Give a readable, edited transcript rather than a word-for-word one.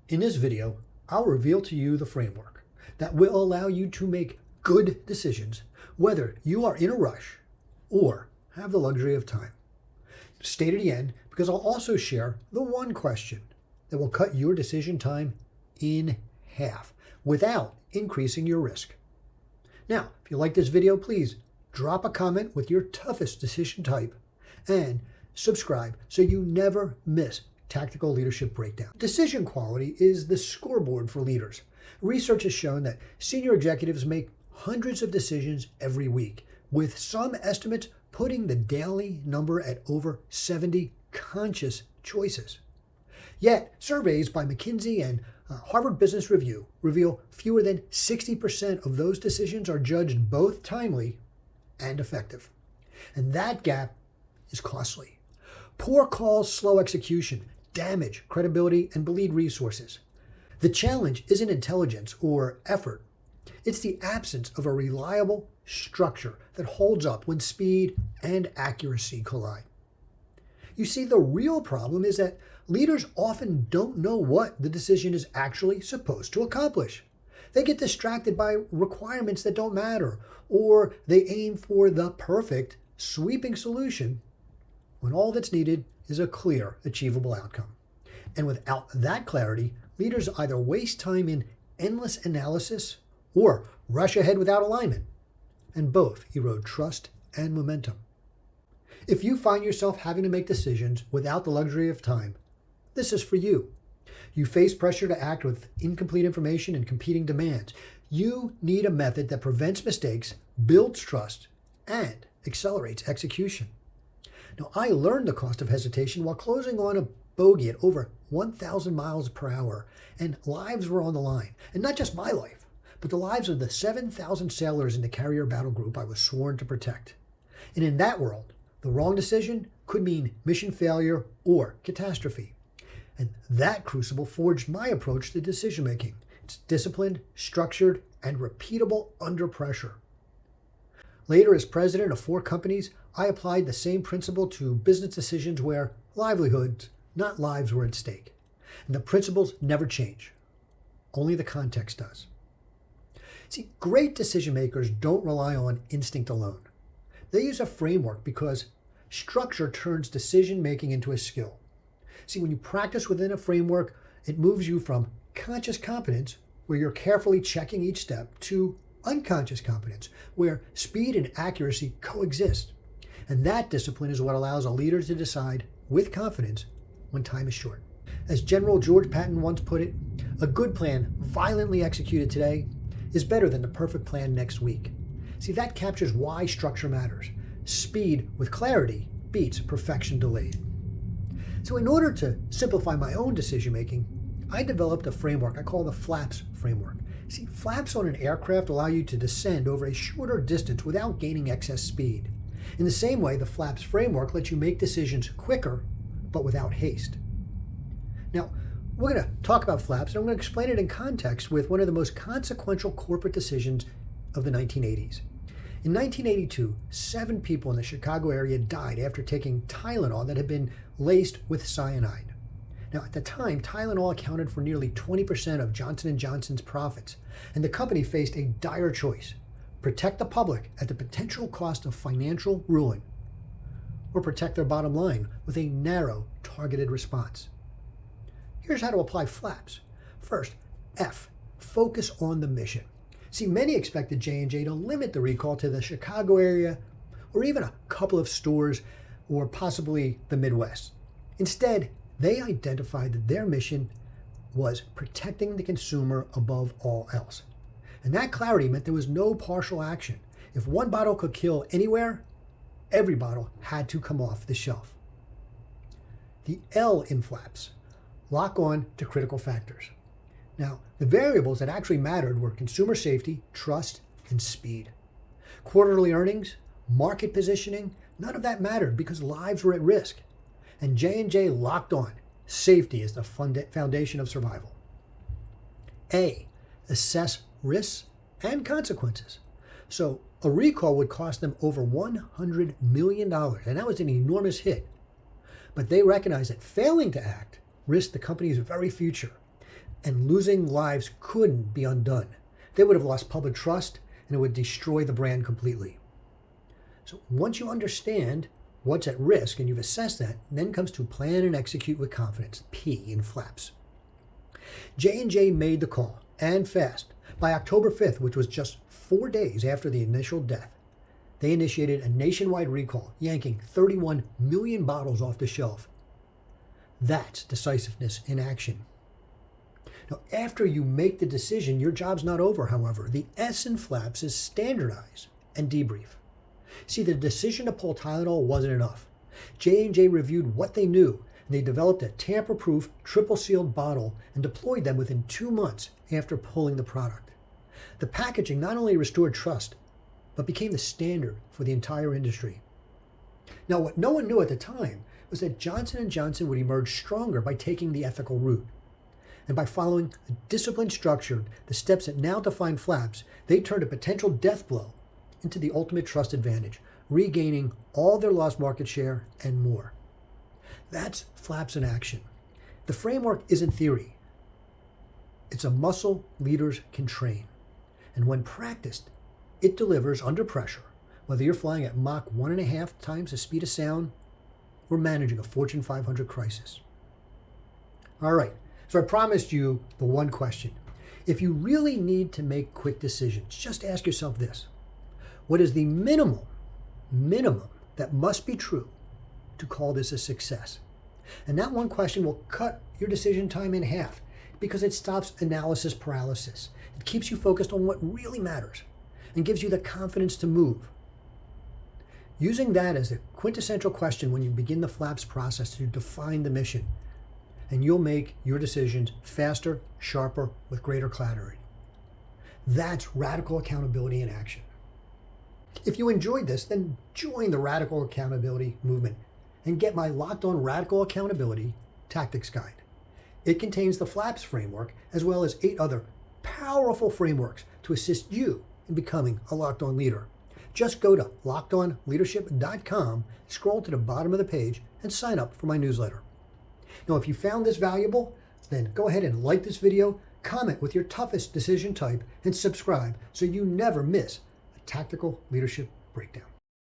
In this video, I'll reveal to you the framework that will allow you to make good decisions, whether you are in a rush or have the luxury of time. Stay to the end because I'll also share the one question that will cut your decision time in half without increasing your risk. Now, if you like this video, please drop a comment with your toughest decision type and subscribe so you never miss Tactical Leadership Breakdown. Decision quality is the scoreboard for leaders. Research has shown that senior executives make hundreds of decisions every week, with some estimates putting the daily number at over 70 conscious choices. Yet, surveys by McKinsey and Harvard Business Review reveal fewer than 60% of those decisions are judged both timely and effective. And that gap is costly. Poor calls, slow execution, damage credibility, and bleed resources. The challenge isn't intelligence or effort. It's the absence of a reliable structure that holds up when speed and accuracy collide. You see, the real problem is that leaders often don't know what the decision is actually supposed to accomplish. They get distracted by requirements that don't matter, or they aim for the perfect, sweeping solution when all that's needed is a clear, achievable outcome. And without that clarity, leaders either waste time in endless analysis or rush ahead without alignment, and both erode trust and momentum. If you find yourself having to make decisions without the luxury of time, this is for you. You face pressure to act with incomplete information and competing demands. You need a method that prevents mistakes, builds trust, and accelerates execution. Now, I learned the cost of hesitation while closing on a bogey at over 1,000 miles per hour, and lives were on the line. And not just my life, but the lives of the 7,000 sailors in the carrier battle group I was sworn to protect. And in that world, the wrong decision could mean mission failure or catastrophe. And that crucible forged my approach to decision making. It's disciplined, structured, and repeatable under pressure. Later, as president of 4 companies, I applied the same principle to business decisions where livelihoods, not lives, were at stake. And the principles never change. Only the context does. See, great decision makers don't rely on instinct alone. They use a framework because structure turns decision making into a skill. See, when you practice within a framework, it moves you from conscious competence, where you're carefully checking each step, to unconscious competence, where speed and accuracy coexist. And that discipline is what allows a leader to decide with confidence when time is short. As General George Patton once put it, a good plan violently executed today is better than the perfect plan next week. See, that captures why structure matters. Speed with clarity beats perfection delayed. So in order to simplify my own decision making, I developed a framework I call the FLAPS framework. See, flaps on an aircraft allow you to descend over a shorter distance without gaining excess speed. In the same way, the flaps framework lets you make decisions quicker, but without haste. Now, we're going to talk about flaps, and I'm going to explain it in context with one of the most consequential corporate decisions of the 1980s. In 1982, 7 people in the Chicago area died after taking Tylenol that had been laced with cyanide. Now, at the time, Tylenol accounted for nearly 20% of Johnson & Johnson's profits, and the company faced a dire choice: protect the public at the potential cost of financial ruin, or protect their bottom line with a narrow, targeted response. Here's how to apply flaps. First, F, focus on the mission. See, many expected J&J to limit the recall to the Chicago area, or even a couple of stores, or possibly the Midwest. Instead, they identified that their mission was protecting the consumer above all else. And that clarity meant there was no partial action. If one bottle could kill anywhere, every bottle had to come off the shelf. The L in flaps, lock on to critical factors. Now, the variables that actually mattered were consumer safety, trust, and speed. Quarterly earnings, market positioning, none of that mattered because lives were at risk. And J&J locked on. Safety is the foundation of survival. A, assess risks and consequences. So a recall would cost them over $100 million, and that was an enormous hit. But they recognized that failing to act risked the company's very future. and losing lives couldn't be undone. They would have lost public trust, and it would destroy the brand completely. So once you understand what's at risk and you've assessed that, then comes to plan and execute with confidence, P in flaps. J&J made the call, and fast. By October 5th, which was just 4 days after the initial death, they initiated a nationwide recall, yanking 31 million bottles off the shelf. That's decisiveness in action. Now, after you make the decision, your job's not over, however. The S in flaps is standardize and debrief. See, the decision to pull Tylenol wasn't enough. J&J reviewed what they knew, and they developed a tamper-proof, triple-sealed bottle and deployed them within 2 months after pulling the product. The packaging not only restored trust, but became the standard for the entire industry. Now, what no one knew at the time was that Johnson & Johnson would emerge stronger by taking the ethical route. And by following a disciplined structure, the steps that now define flaps, they turned a potential death blow into the ultimate trust advantage, regaining all their lost market share and more. That's flaps in action. The framework isn't theory. It's a muscle leaders can train. And when practiced, it delivers under pressure, whether you're flying at Mach 1.5 times the speed of sound or managing a Fortune 500 crisis. All right, so I promised you the one question. If you really need to make quick decisions, just ask yourself this. What is the minimum that must be true to call this a success? And that one question will cut your decision time in half because it stops analysis paralysis. It keeps you focused on what really matters and gives you the confidence to move. Using that as the quintessential question when you begin the flaps process to define the mission, and you'll make your decisions faster, sharper, with greater clarity. That's radical accountability in action. If you enjoyed this, then join the Radical Accountability movement and get my Locked On Radical Accountability Tactics Guide. It contains the FLAPS framework as well as 8 other powerful frameworks to assist you in becoming a Locked On leader. Just go to lockedonleadership.com, scroll to the bottom of the page, and sign up for my newsletter. Now, if you found this valuable, then go ahead and like this video, comment with your toughest decision type, and subscribe so you never miss a tactical leadership breakdown.